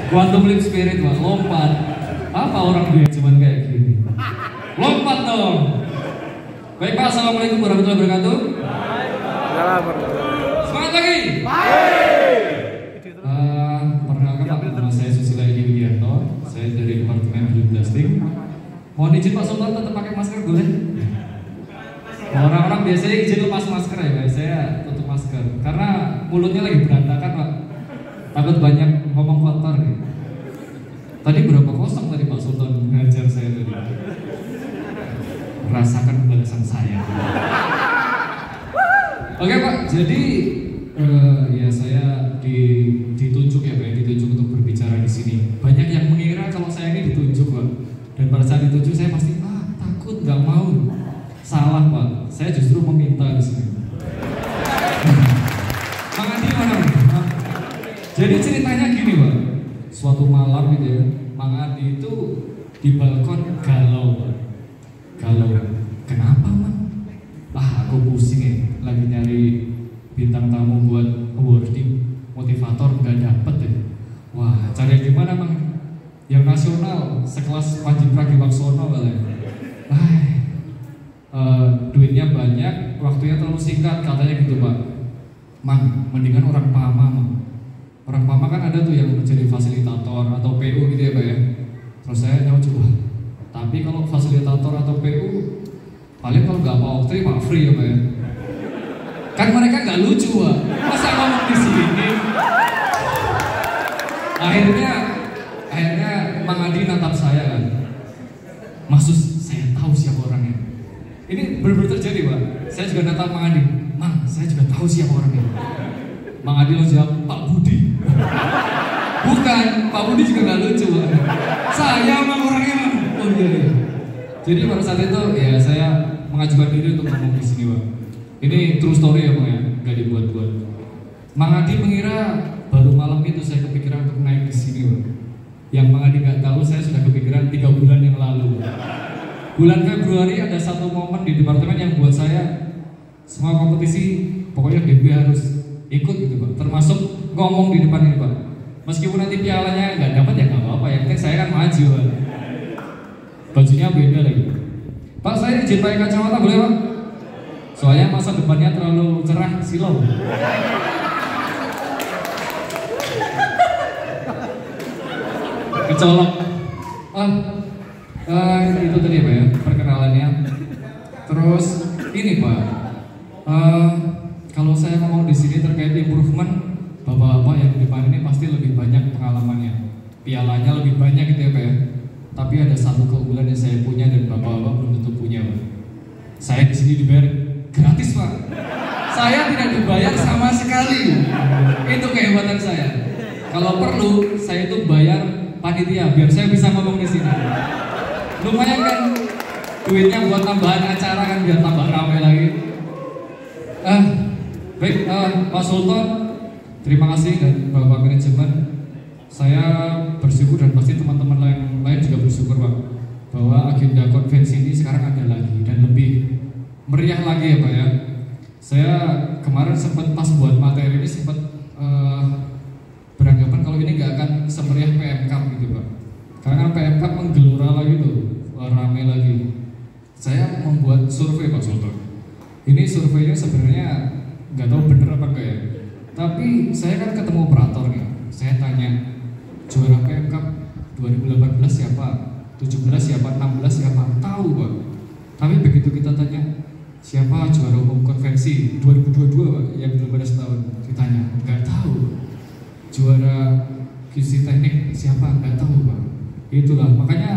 Quantum Leap Spirit Pak, lompat. Apa orang dia cuman kayak gini? Lompat dong. Baik Pak, assalamualaikum warahmatullahi wabarakatuh. Semangat lagi. Perkenalkan Pak, nama saya Susila Edi Widianto. Saya dari Departemen Field Blasting. Mohon izin Pak Sultan tetap pakai masker boleh? Orang-orang biasanya izin lepas masker ya Pak, saya tutup masker karena mulutnya lagi berantakan Pak. Takut banyak ngomong kotor gitu. Tadi berapa kosong tadi Pak Sultan ngajar saya tadi? Rasakan balasan saya. Oke Pak, jadi ya saya ditunjuk ya Pak, ditunjuk untuk berbicara di sini. Banyak yang mengira kalau saya ini ditunjuk Pak. Dan pada saat ditunjuk saya pasti takut, nggak mau. Salah Pak, saya justru meminta di sini. Mang Adi mana? Jadi ceritanya gini Pak, suatu malam gitu ya, Mang Adi itu di balkon galau Pak. Galau, kenapa Mang? Aku pusing ya, lagi nyari bintang tamu buat awarding, motivator nggak dapet ya. Wah, cari gimana Mang? Yang nasional, sekelas Panji Pragiwaksono kali. Duitnya banyak, waktunya terlalu singkat, katanya gitu Pak. Mang, mendingan orang PAMA Mang. Orang PAMA kan ada tuh yang menjadi fasilitator atau PU gitu ya Pak ya. Terus saya coba. Tapi kalau fasilitator atau PU, paling kalau nggak mau waktu mah free ya Pak ya. Kan mereka nggak lucu Pak. Masa ngomong di sini? Akhirnya Mang Adi natap saya kan. Maksud saya tahu siapa orangnya. Ini benar-benar terjadi Pak. Saya juga natap Mang Adi. Mang, saya juga tahu siapa orangnya. Mang Adi langsung jawab, Pak Budi. Bukan, Pak Budi juga nggak lucu Pak. Saya Mang orangnya Mang. Oh iya. Jadi pada saat itu ya saya mengajukan diri untuk ngomong di sini Pak. Ini true story ya Pak ya, nggak dibuat-buat. Mang Adi mengira baru malam itu saya kepikiran untuk naik di sini Pak. Yang Mang Adi nggak tahu saya sudah kepikiran 3 bulan yang lalu Pak. Bulan Februari ada satu momen di departemen yang buat saya semua kompetisi pokoknya DB harus ikut gitu Pak. Termasuk ngomong di depan ini Pak. Meskipun nanti pialanya nggak dapat ya nggak apa-apa. Yang penting saya kan maju Pak. Bajunya beda lagi. Pak, saya izin pakai kacamata boleh Pak? Soalnya masa depannya terlalu cerah silau. Kecolok. Itu tadi Pak ya perkenalannya. Terus ini Pak, kalau saya ngomong di sini terkait improvement, bapak-bapak yang di depan ini pasti lebih banyak pengalamannya, pialanya lebih banyak gitu ya Pak ya. Tapi ada satu keunggulan yang saya punya dan bapak-bapak belum tentu punya Pak. Saya di sini dibayar gratis Pak. Saya tidak dibayar sama sekali. Itu kehebatan saya. Kalau perlu saya itu bayar panitia biar saya bisa ngomong di sini. Lumayan kan duitnya buat tambahan acara kan biar tambah ramai lagi. Baik Pak Sultan, terima kasih dan Bapak manajemen. Saya bersyukur dan pasti teman-teman lain juga bersyukur Pak bahwa agenda konvensi ini sekarang ada lagi dan lebih meriah lagi ya Pak ya. Saya kemarin sempat pas buat materi ini sempat beranggapan kalau ini nggak akan semeriah PMK gitu Pak. Karena PMK menggelora lagi tuh, ramai lagi. Saya membuat survei Pak Sultan. Ini surveinya sebenarnya nggak tahu bener apa enggak ya. Tapi saya kan ketemu operator nih. Saya tanya juara PMK 2018 siapa, 17 siapa, 16 siapa, tahu Pak. Tapi begitu kita tanya siapa juara umum konvensi 2022 Pak yang belum ada setahun, ditanya nggak tahu. Juara QC teknik siapa nggak tahu Pak. Itulah makanya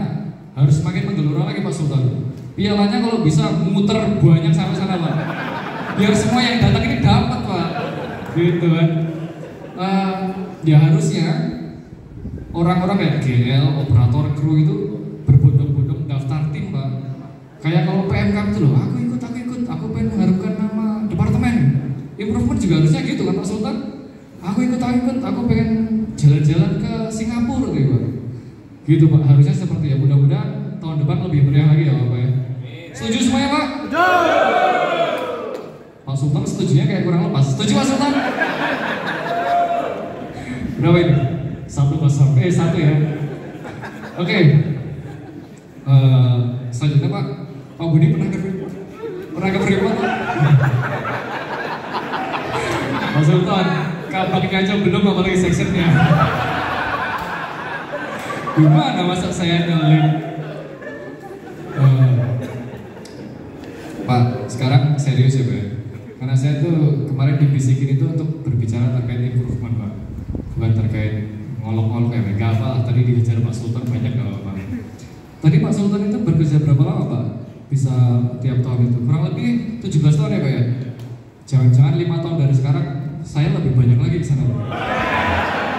harus semakin menggelora lagi Pak Sultan. Pialanya kalau bisa muter banyak sampai sana Pak. Biar semua yang datang ini dapat Pak. Gitu kan. Ya harusnya orang-orang kayak GL, operator, kru itu berbondong-bondong daftar tim Pak. Kayak kalau PMK itu loh, aku ikut, aku pengen mengharumkan nama departemen. Improvement juga harusnya gitu kan Pak Sultan. Aku ikut, aku pengen jalan-jalan ke Singapura gitu Pak. Gitu Pak, harusnya seperti ya. Mudah-mudahan tahun depan lebih meriah lagi ya Pak ya. Setuju semuanya Pak? Pak Sultan setujunya kayak kurang lepas. Setuju Pak Sultan? Berapa ini? 1-0 satu ya. Oke. Selanjutnya Pak Budi pernah ke Fremont? Pak Sultan, kabarnya aja belum, apalagi sectionnya. Gimana masa saya nyelip? Pak, sekarang serius ya Pak. Karena saya tuh kemarin dibisikin itu untuk berbicara terkait improvement Pak, bukan terkait ngolok-ngolok ya. Gak apa, tadi dihajar Pak Sultan banyak gak apa-apa. Tadi Pak Sultan itu bekerja berapa lama Pak? Bisa tiap tahun itu? Kurang lebih 17 tahun ya Pak ya? Jangan-jangan 5 tahun dari sekarang saya lebih banyak lagi di sana Pak.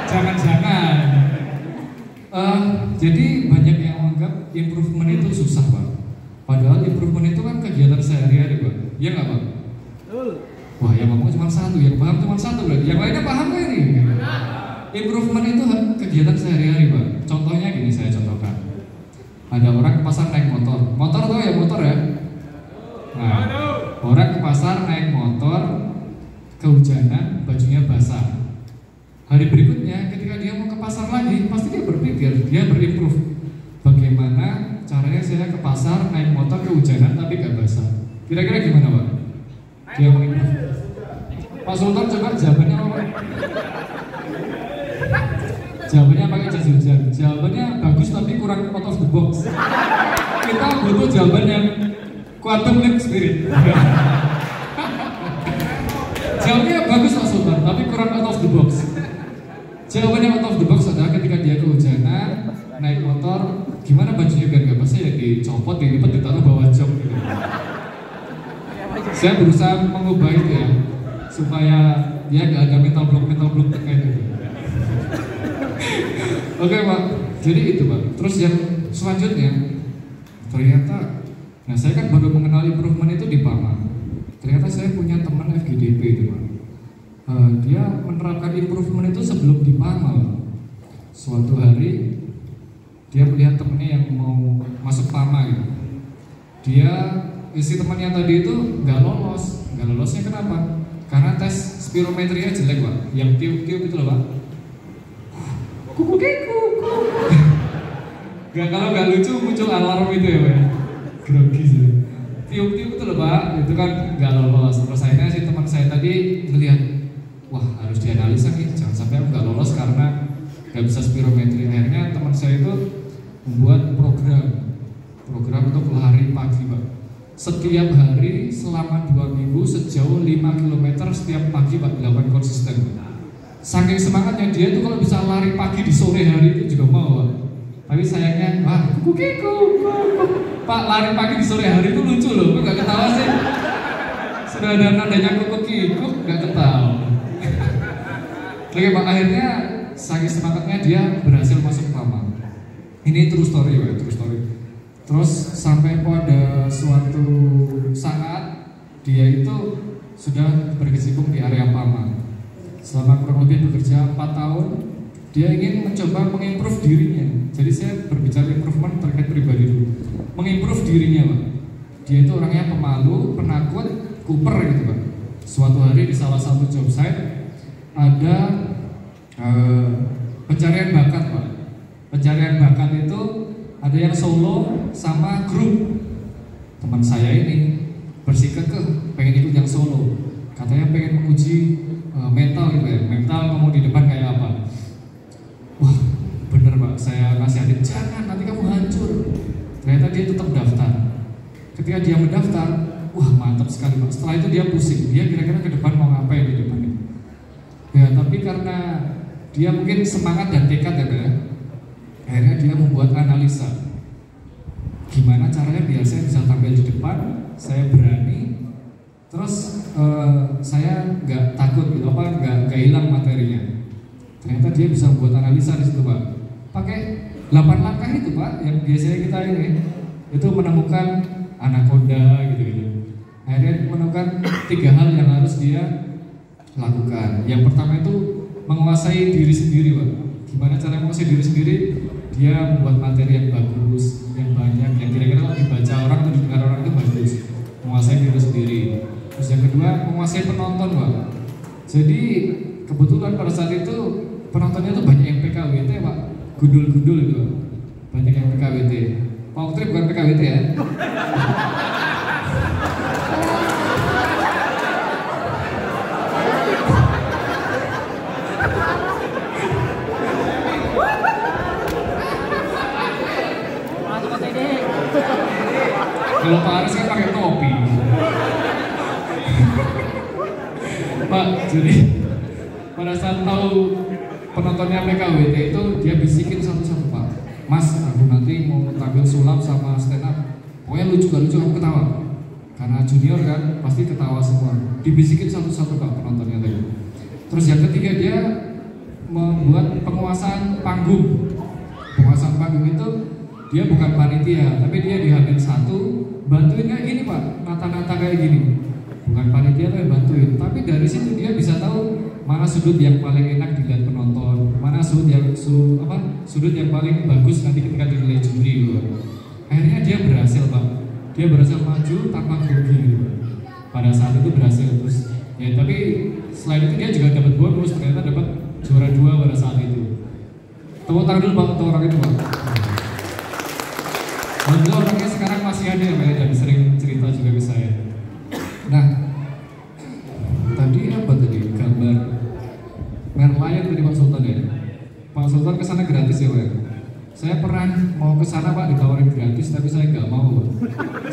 Jangan-jangan. Jadi banyak yang menganggap improvement itu susah Pak. Padahal improvement itu kan kegiatan sehari-hari Pak. Iya nggak Pak? Wah yang ngomong cuma satu, yang paham cuma satu berarti. Yang lainnya paham nggak ini? Improvement itu kegiatan sehari-hari Pak. Contohnya gini, saya contohkan. Ada orang ke pasar naik motor. Motor tuh ya motor ya. Nah, orang ke pasar naik motor, kehujanan, bajunya basah. Hari berikutnya ketika dia mau ke pasar lagi, pasti dia berpikir, dia berimprove. Bagaimana caranya saya ke pasar naik motor kehujanan tapi gak basah? Kira-kira gimana Pak? Dia berimprove. Pak Sultan coba jawabannya apa Pak? Jawabannya pakai jas hujan. Jawabannya bagus tapi kurang out of the box. Kita butuh jawaban yang quantum leap spirit. Jawabannya bagus Pak Sultan, tapi kurang out of the box. Jawabannya out of the box adalah ketika dia kehujanan, naik motor, gimana bajunya biar gak basah ya dicopot, dilipat, ditaruh bawah jok gitu. Saya berusaha mengubah itu ya, supaya dia gak ada mental block terkait itu. Oke Pak, jadi itu Pak. Terus yang selanjutnya, ternyata, nah saya kan baru mengenal improvement itu di PAMA. Ternyata saya punya teman FGDP itu Pak. Dia menerapkan improvement itu sebelum di PAMA. Suatu hari dia melihat temennya yang mau masuk PAMA gitu. Si temannya tadi itu nggak lolosnya kenapa? Karena tes spirometrinya jelek Pak, yang tiup-tiup itu loh Pak. Kuku. Kalau nggak lucu muncul alarm itu ya Pak. Grogi sih. Tiup-tiup itu loh Pak, itu kan nggak lolos. Terus akhirnya si teman saya tadi melihat, wah harus dianalisa nih, jangan sampai aku nggak lolos karena nggak bisa spirometri. Akhirnya teman saya itu membuat program untuk lari pagi Pak. Setiap hari selama 2 minggu sejauh 5 km setiap pagi Pak, dilakukan konsisten. Saking semangatnya dia tuh kalau bisa lari pagi di sore hari itu juga mau Pak. Tapi sayangnya, kuku. Pak lari pagi di sore hari itu lucu loh, kok gak ketawa sih? Sudah ada nadanya kuku, gak ketawa. Oke Pak, akhirnya saking semangatnya dia berhasil masuk PAMA. Ini true story Pak, true story. Terus sampai pada suatu saat dia itu sudah berkecimpung di area PAMA. Selama kurang lebih bekerja 4 tahun, dia ingin mencoba mengimprove dirinya. Jadi saya berbicara improvement terkait pribadi dulu. Mengimprove dirinya Pak. Dia itu orangnya pemalu, penakut, kuper gitu Pak. Suatu hari di salah satu job site ada pencarian bakat Pak. Pencarian bakat itu ada yang solo sama grup. Teman saya ini bersikukuh pengen ikut yang solo. Katanya pengen menguji mental gitu ya, mental kamu di depan kayak apa. Wah bener Pak, saya nasihatin jangan, nanti kamu hancur. Ternyata dia tetap daftar. Ketika dia mendaftar, wah mantap sekali Pak. Setelah itu dia pusing, dia kira-kira ke depan mau ngapain di depan ini. Ya tapi karena dia mungkin semangat dan tekad ya, akhirnya dia membuat analisa. Gimana caranya biar saya bisa tampil di depan, saya berani. Terus saya nggak takut gitu, nggak hilang materinya. Ternyata dia bisa buat analisa di situ Pak. Pakai 8 langkah itu Pak, yang biasanya kita ini itu menemukan anaconda gitu. Akhirnya menemukan 3 hal yang harus dia lakukan. Yang pertama itu menguasai diri sendiri Pak. Gimana cara menguasai diri sendiri? Dia membuat materi yang bagus, yang banyak, yang kira-kira kalau dibaca orang atau didengar orang itu bagus. Menguasai diri sendiri. Terus yang kedua, menguasai penonton Pak. Jadi kebetulan pada saat itu penontonnya tuh banyak yang PKWT Pak. gundul-gundul itu Pak. Banyak yang PKWT. Pak Oktri bukan PKWT ya? Kalau Pak Aris kan pakai topi. Pak, jadi pada saat tahu penontonnya PKWT itu dia bisikin satu-satu Pak. Mas, aku nanti mau tampil sulap sama stand up. Pokoknya lucu gak lucu aku ketawa. Karena junior kan pasti ketawa semua. Dibisikin satu-satu Pak penontonnya tadi. Terus yang ketiga dia membuat penguasaan panggung. Penguasaan panggung itu dia bukan panitia, tapi dia di Hamin 1 bantuin kayak gini Pak, nata-nata kayak gini. Bukan panitia tapi bantuin, tapi dari situ dia bisa tahu mana sudut yang paling enak dilihat penonton, mana sudut yang paling bagus nanti ketika dinilai juri gitu. Akhirnya dia berhasil Pak, dia berhasil maju tanpa grogi gitu. Pada saat itu berhasil terus, ya tapi selain itu dia juga dapat bonus, ternyata dapat juara 2 pada saat itu. Tepuk tangan dulu Pak untuk orang itu Pak. Alhamdulillah orangnya sekarang masih ada ya dan sering cerita juga ke saya. Nah, tadi apa tadi gambar Merlion dari Pak Sultan ya? Pak Sultan kesana gratis ya Pak? Saya pernah mau kesana Pak ditawarin gratis tapi saya nggak mau Pak.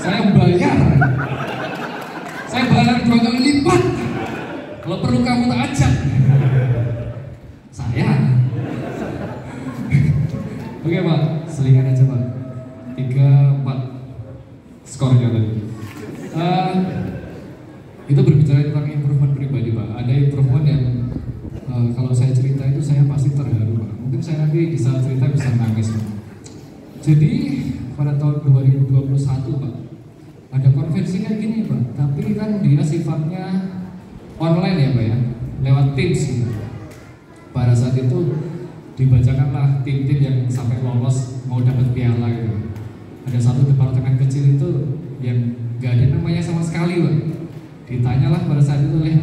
Saya bayar. Saya bayar 2 kali lipat. Kalau perlu kamu tak ajak. Saya. Oke Pak, selingan aja Pak. 3-4 skornya tadi. Itu berbicara tentang improvement pribadi Pak. Ada improvement yang kalau saya cerita itu saya pasti terharu Pak. Mungkin saya nanti bisa cerita bisa nangis Pak. Jadi pada tahun 2021 Pak ada konvensinya gini Pak. Tapi kan dia sifatnya online ya Pak ya, lewat Teams gitu. Pada saat itu dibacakanlah tim-tim yang sampai lolos mau dapat piala gitu. Ada satu departemen kecil itu yang gak ada namanya sama sekali Pak. Ditanyalah pada saat itu oleh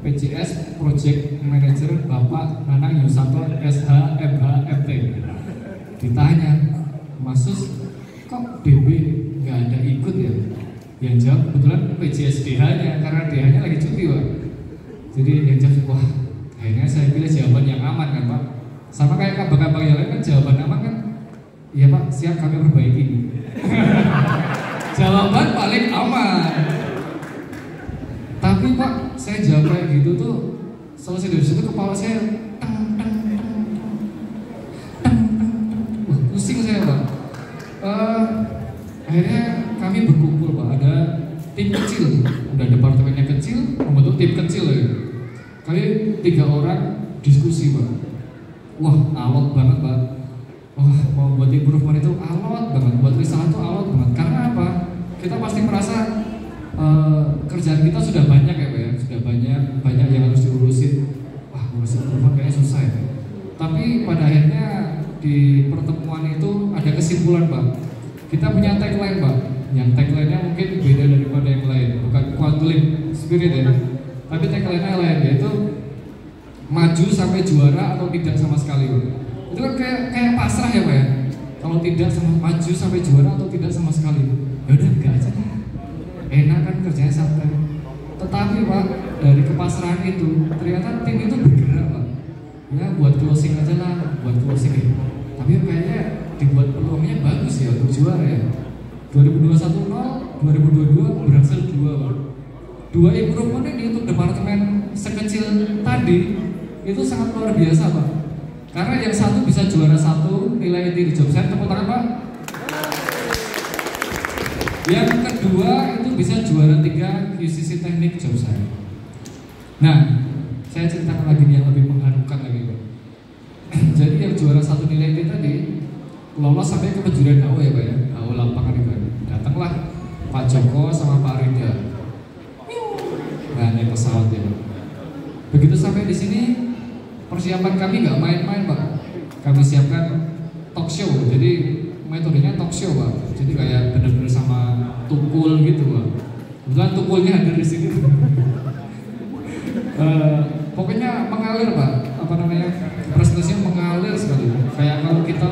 PJS Project Manager Bapak Nanang Yusanto SHMHMT. Ditanya, Masus kok DB gak ada ikut ya? Yang jawab kebetulan PJS DH-nya karena DH-nya lagi cuti Pak. Jadi yang jawab, wah akhirnya saya pilih jawaban yang aman kan Pak. Sama kayak kabar-kabar yang lain kan jawaban aman kan. Iya Pak, siap kami perbaiki. Jawaban paling aman. Tapi Pak, saya jawab kayak gitu tuh selesai dari situ kepala saya wah, pusing saya Pak. Akhirnya kami berkumpul Pak, ada tim kecil, udah departemennya kecil, membentuk tim kecil ya. Kali 3 orang diskusi Pak. Wah, alot banget Pak. Wah, mau buat improvement itu alot banget, buat risalah itu alot banget. Karena apa? Kita pasti merasa kerjaan kita sudah banyak ya Pak ya, sudah banyak yang harus diurusin. Wah, ngurusin improvement kayaknya susah ya. Tapi pada akhirnya di pertemuan itu ada kesimpulan Pak. Kita punya tagline Pak, yang tagline-nya mungkin beda daripada yang lain, bukan Quantum Spirit ya, tapi tagline-nya lain, yaitu maju sampai juara atau tidak sama sekali Pak. Itu kan kayak pasrah ya Pak ya. Kalau tidak sama maju sampai juara atau tidak sama sekali, ya udah enggak aja lah. Enak kan kerjanya santai. Tetapi Pak, dari kepasrahan itu ternyata tim itu bergerak Pak. Ya buat closing aja lah, buat closing ya. Tapi kayaknya dibuat peluangnya bagus ya untuk juara ya. 2021 0, 2022 berhasil 2 Pak. 2 improvement ini untuk departemen sekecil tadi itu sangat luar biasa Pak. Karena yang satu bisa juara 1 nilai inti di job saya, tepuk tangan Pak. Yang kedua itu bisa juara 3 QCC teknik job saya. Nah, saya ceritakan lagi yang lebih mengharukan lagi Pak. Jadi yang juara 1 nilai inti tadi lolos sampai ke penjurian AO ya Pak ya, AO lapangan itu. Datanglah Pak Joko sama Pak Rinda. Nah, naik pesawat ya Pak. Begitu sampai di sini persiapan kami nggak main-main Pak. Kami siapkan talk show. Jadi metodenya talk show Pak. Jadi kayak benar-benar sama tukul gitu Pak. Kebetulan tukulnya ada di sini. Pokoknya mengalir Pak. Apa namanya? Presentasinya mengalir sekali. Kayak kalau kita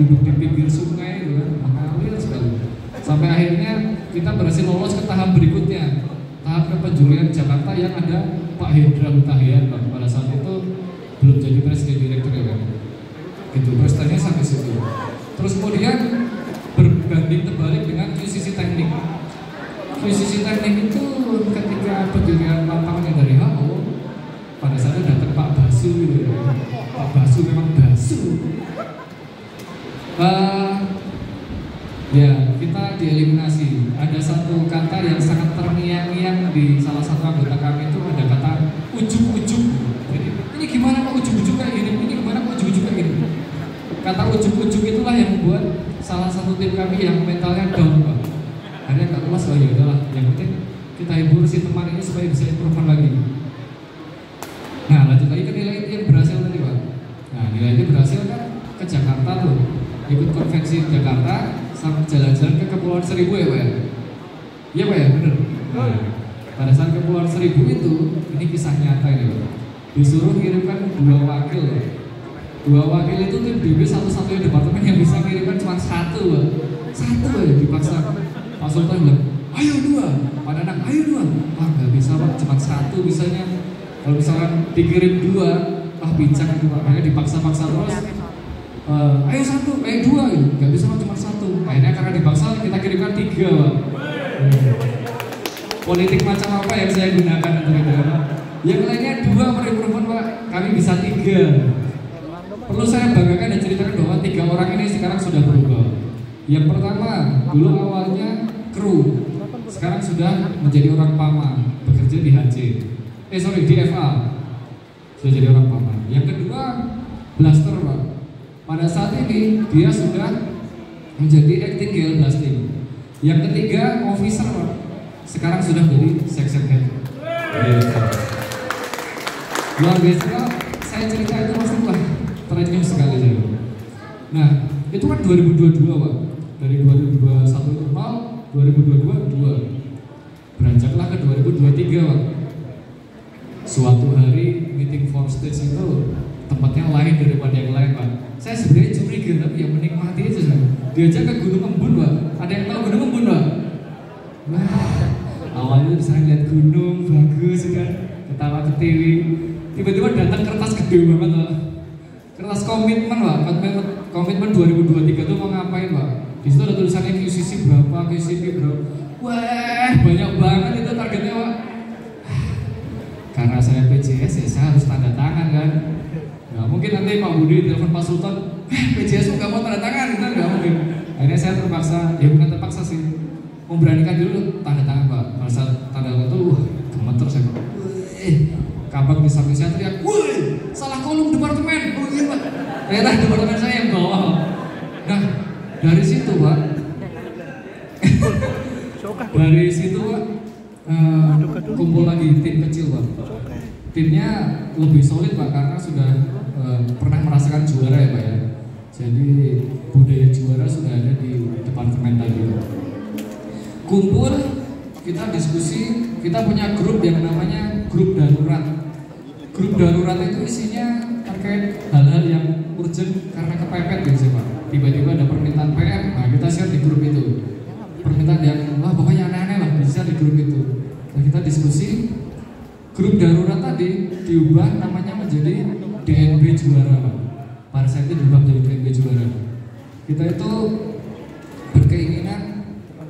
duduk di pinggir sungai gitu kan, mengalir sekali. Sampai akhirnya kita berhasil lolos ke tahap berikutnya, tahap kepenjurian Jakarta yang ada Pak Hendra Hutahian pada saat itu belum jadi presiden direktur ya kan. Gitu, prestasinya sampai situ. Terus kemudian berbanding terbalik dengan QCC teknik. QCC teknik itu ketika pendirian lapangan dari HO, pada saat itu datang Pak Basu gitu ya. Pak Basu memang Basu. Ya, kita dieliminasi. Ada satu kata yang sangat terngiang-ngiang di salah satu anggota kami itu, ada kata ujuk-ujuk. Jadi, ini gimana kok ujuk-ujuk kayak gini? Ini gimana kok ujuk-ujuk kayak gini? Kata ujuk-ujuk itulah yang membuat salah satu tim kami yang mentalnya down, Pak. Akhirnya nggak kelas, oh ya udahlah. Yang penting kita hibur si teman ini supaya bisa improve lagi. Nah, lanjut lagi ke nilai yang berhasil tadi, Pak. Nah, nilai ini berhasil kan ke Jakarta tuh, ikut konvensi Jakarta. Sampai jalan-jalan ke Kepulauan Seribu ya Pak ya? Iya Pak ya, bener. Nah, pada saat Kepulauan Seribu itu, ini kisah nyata ini Pak. Disuruh kirimkan 2 wakil Pak. 2 wakil itu tim DB satu-satunya departemen yang bisa kirimkan cuma 1 Pak. 1 ya dipaksa. Pak Sultan bilang, ayo 2, Pak Danang, ayo 2. Wah gak bisa Pak, cuma 1 bisanya. Kalau misalkan dikirim 2, wah bincang itu Pak. Akhirnya dipaksa-paksa terus. Ayo 1, ayo 2 gitu. Gak bisa cuma 1. Akhirnya karena dipaksa kita kirimkan 3 Pak. Politik macam apa yang saya gunakan untuk itu Pak? Yang lainnya 2 perempuan Pak, kami bisa 3. Perlu saya banggakan dan ceritakan bahwa 3 orang ini sekarang sudah berubah. Yang pertama, dulu awalnya kru, sekarang sudah menjadi orang PAMA, bekerja di HC. Di FA, sudah jadi orang PAMA. Yang kedua, Blaster Pak. Pada saat ini dia sudah menjadi acting GL Blasting. Yang ketiga officer Pak. Sekarang sudah menjadi section head. Luar biasa. Saya cerita itu pasti lah terenyuh sekali saya. Nah itu kan 2022 Pak. Dari 2021 itu 0, 2022 2. Beranjaklah ke 2023 Pak. Suatu hari meeting for stage itu tempatnya lain daripada yang lain Pak. Saya sebenarnya curiga tapi yang menikmati itu saya. Diajak ke Gunung Embun Pak. Ada yang tahu Gunung Embun Pak? Wah, awalnya bisa lihat gunung bagus kan, ketawa ketiwi. Tiba-tiba datang kertas gede banget Pak. Kertas komitmen Pak. Komitmen 2023 itu mau ngapain Pak? Di situ ada tulisannya QCC berapa, QCP berapa. Wah, banyak banget itu targetnya Pak. Karena saya PJS ya saya harus tanda tangan kan. Nah, mungkin nanti Pak Budi telepon Pak Sultan, PJS nggak mau tanda tangan, kita nggak mungkin. Akhirnya saya terpaksa, ya bukan terpaksa sih, memberanikan dulu tanda tangan Pak. Pada saat tanda tangan itu, wah gemeter saya Pak. Kabak di samping saya teriak, woi salah kolom departemen. Oh iya Pak, ternyata departemen saya yang bawah. Nah dari situ Pak, dari situ Pak, kumpul lagi tim kecil Pak. Timnya lebih solid Pak karena sudah pernah merasakan juara ya Pak ya. Jadi budaya juara sudah ada di departemen tadi. Kumpul, kita diskusi, kita punya grup yang namanya grup darurat. Grup darurat itu isinya terkait hal-hal yang urgent karena kepepet gitu Pak. Tiba-tiba ada permintaan PM, nah kita share di grup itu. Permintaan yang wah pokoknya aneh-aneh lah bisa di grup itu. Nah kita diskusi. Grup darurat tadi diubah namanya menjadi DNB juara Pak. Pada saat itu diubah menjadi DNB juara. Kita itu berkeinginan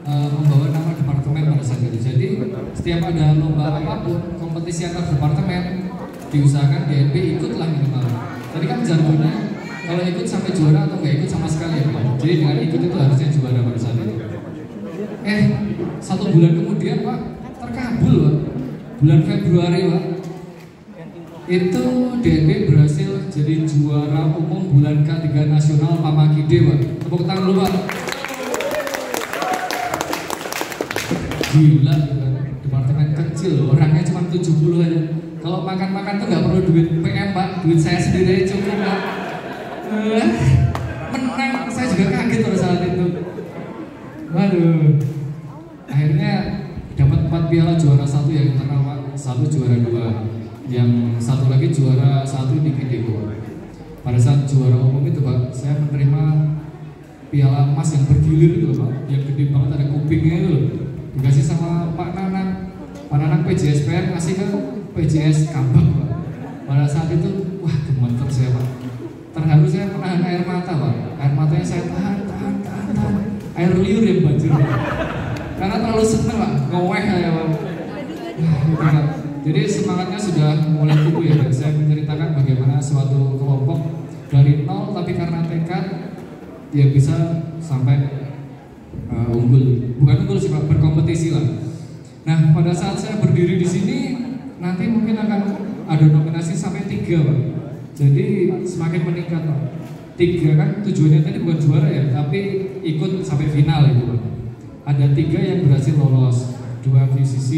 membawa nama departemen pada saat itu. Jadi setiap ada lomba apapun, kompetisi antar departemen, diusahakan DNB ikutlah minimal. Tadi kan jargonnya kalau ikut sampai juara atau nggak ikut sama sekali ya Pak. Jadi dengan ikut itu harusnya juara pada saat itu. 1 bulan kemudian Pak terkabul Pak. Bulan Februari Pak, itu DNB berhasil jadi juara umum bulan K3 nasional Pamakide Pak. Tepuk tangan dulu Pak. Gila kan, departemen kecil, orangnya cuma 70 aja. Kalau makan-makan tuh nggak perlu duit PM Pak, duit saya sendiri aja cukup Pak. Menang, saya juga kaget pada saat itu. Waduh, akhirnya dapat 4 piala juara 1 yang internal Pak, 1 juara 2, yang 1 lagi juara 1 di Kideko. Pada saat juara umum itu Pak, saya menerima piala emas yang bergilir itu loh Pak, yang gede banget ada kupingnya itu loh, dikasih sama Pak Nanang PJSPR ngasih ke PJS Kabak Pak. Pada saat itu wah gemeter saya Pak, terharu saya menahan air mata Pak, air matanya saya tahan, air liur yang banjir Pak, karena terlalu seneng Pak, ngoweh saya Pak. Nah, jadi semangatnya sudah mulai tumbuh ya Pak. Saya menceritakan bagaimana suatu kelompok dari nol tapi karena tekad dia bisa sampai unggul, bukan unggul sih Pak, berkompetisi lah. Nah pada saat saya berdiri di sini nanti mungkin akan ada nominasi sampai 3 Pak. Jadi semakin meningkat Pak. 3 kan tujuannya tadi bukan juara ya, tapi ikut sampai final itu Pak. Ada 3 yang berhasil lolos, 2 VCC,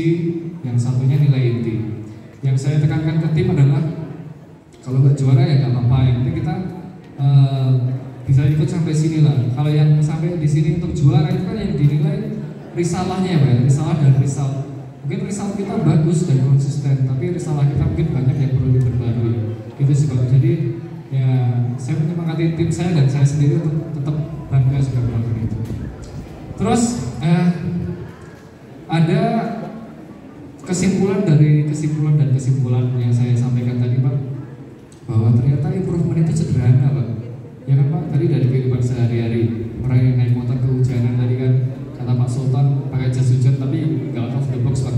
yang satunya nilai inti. Yang saya tekankan ke tim adalah kalau nggak juara ya nggak apa-apa, yang penting kita bisa ikut sampai sini lah. Kalau yang sampai di sini untuk juara itu kan yang dinilai risalahnya ya Pak, risalah dan risal. Mungkin risal kita bagus dan konsisten, tapi risalah kita mungkin banyak yang perlu diperbarui. Itu sih Pak. Jadi ya saya menyemangati tim saya dan saya sendiri untuk tetap bangga juga melakukan itu. Terus ada kesimpulan yang saya sampaikan tadi Pak, bahwa ternyata improvement itu sederhana Pak. Ya kan Pak, tadi dari kehidupan sehari-hari, orang yang naik motor kehujanan tadi kan, kata Pak Sultan pakai jas hujan tapi nggak out of the box Pak,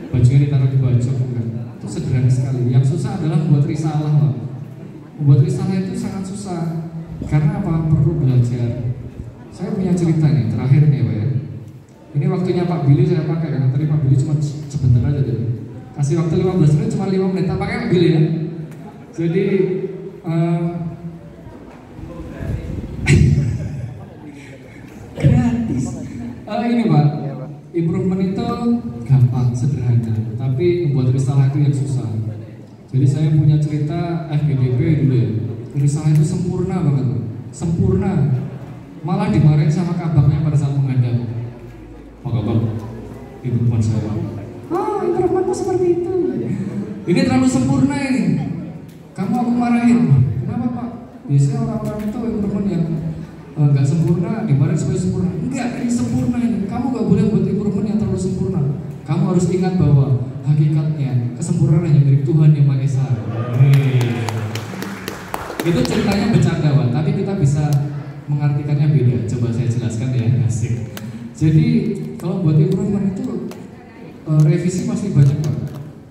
bajunya ditaruh di baju kan. Itu sederhana sekali. Yang susah adalah membuat risalah Pak. Membuat risalah itu sangat susah. Karena apa? Perlu belajar. Saya punya cerita nih, terakhir nih Pak ya. Ini waktunya Pak Billy saya pakai, karena tadi Pak Billy cuma sebentar aja deh. Kasih waktu 15 menit, cuma 5 menit, tak pakai Pak Billy ya. Jadi gratis. Ini Pak, improvement itu gampang, sederhana, tapi membuat risalah itu yang susah. Jadi saya punya cerita FGDP dulu ya. Risalah itu sempurna banget, sempurna. Malah dimarahin sama kabaknya pada saat menghadap. Pak Kabak, itu bukan saya. Improvementmu seperti itu. Ini terlalu sempurna ini. Kamu aku marahin. Kenapa Pak? Biasanya orang-orang itu improvement yang nggak sempurna, dimarahin supaya sempurna. Enggak, ini sempurna ini. Kamu nggak boleh buat improvement yang terlalu sempurna. Kamu harus ingat bahwa hakikatnya kesempurnaan hanya milik Tuhan Yang Maha Esa. Itu ceritanya bercanda Pak, tapi kita bisa mengartikannya beda. Coba saya jelaskan ya, asik. Jadi kalau buat improvement itu revisi pasti banyak Pak.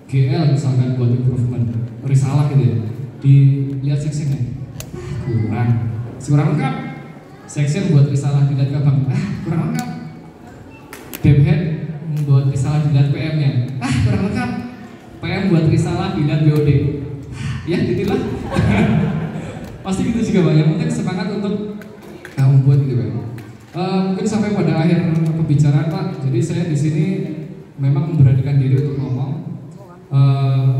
GL misalkan buat improvement, risalah gitu ya. Dilihat sectionnya, kurang lengkap. Section buat risalah dilihat kabang, kurang lengkap. Dephead buat risalah dilihat PM-nya, kurang lengkap. PM buat risalah dilihat BOD, ya gitulah. Pasti gitu juga Pak. Yang penting semangat untuk membuat gitu Pak. Mungkin sampai pada akhir pembicaraan Pak. Jadi saya di sini memang memberanikan diri untuk ngomong,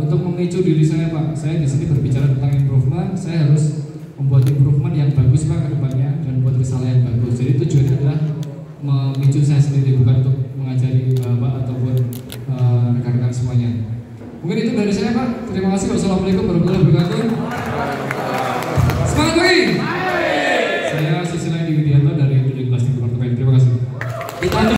untuk memicu diri saya Pak. Saya di sini berbicara tentang improvement. Saya harus membuat improvement yang bagus Pak ke depannya dan buat risalah yang bagus. Jadi tujuannya adalah memicu saya sendiri, bukan untuk mengajari Bapak ataupun rekan-rekan semuanya. Mungkin itu dari saya Pak. Terima kasih. Wassalamualaikum warahmatullahi wabarakatuh.